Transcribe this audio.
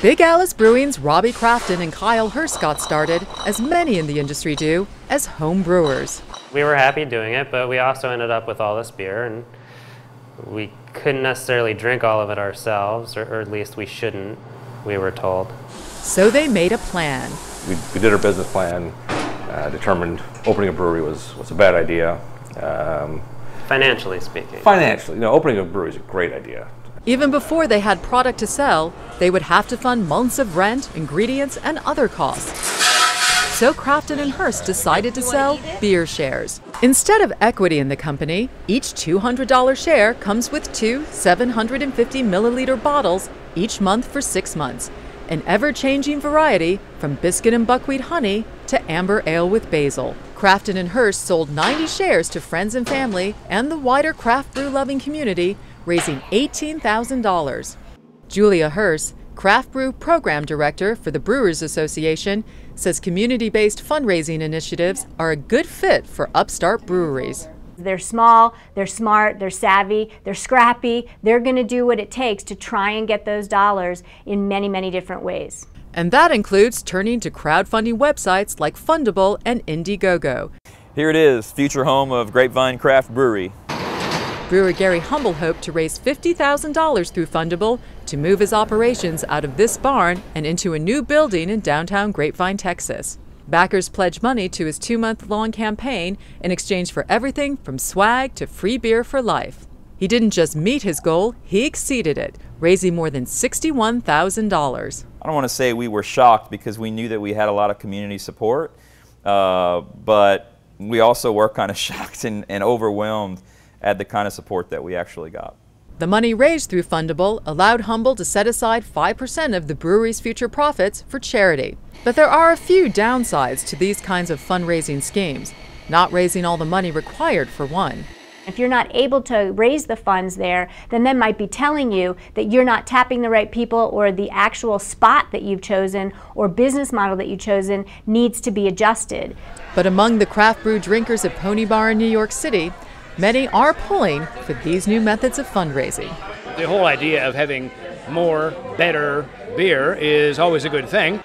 Big Alice Brewing's Robbie Crafton and Kyle Hurst got started, as many in the industry do, as home brewers. We were happy doing it, but we also ended up with all this beer, and we couldn't necessarily drink all of it ourselves, or at least we shouldn't, we were told. So they made a plan. We did our business plan, determined opening a brewery was a bad idea. Financially speaking. Financially, opening a brewery is a great idea. Even before they had product to sell, they would have to fund months of rent, ingredients, and other costs. So Crafton and Hurst decided to sell beer shares. Instead of equity in the company, each $200 share comes with 2 750 milliliter bottles each month for 6 months, an ever-changing variety from biscuit and buckwheat honey to amber ale with basil. Crafton and Hurst sold 90 shares to friends and family and the wider craft brew-loving community, raising $18,000. Julia Hurst, Craft Brew Program Director for the Brewers Association, says community-based fundraising initiatives are a good fit for upstart breweries. They're small, they're smart, they're savvy, they're scrappy. They're going to do what it takes to try and get those dollars in many, many different ways. And that includes turning to crowdfunding websites like Fundable and Indiegogo. Here it is, future home of Grapevine Craft Brewery. Brewer Gary Humble hoped to raise $50,000 through Fundable to move his operations out of this barn and into a new building in downtown Grapevine, Texas. Backers pledged money to his 2-month-long campaign in exchange for everything from swag to free beer for life. He didn't just meet his goal, he exceeded it, raising more than $61,000. I don't want to say we were shocked because we knew that we had a lot of community support, but we also were kind of shocked and overwhelmed at the kind of support that we actually got. The money raised through Fundable allowed Humble to set aside 5% of the brewery's future profits for charity. But there are a few downsides to these kinds of fundraising schemes, not raising all the money required for one. If you're not able to raise the funds there, then that might be telling you that you're not tapping the right people, or the actual spot that you've chosen or business model that you've chosen needs to be adjusted. But among the craft brew drinkers at Pony Bar in New York City, many are pulling for these new methods of fundraising. The whole idea of having more, better beer is always a good thing.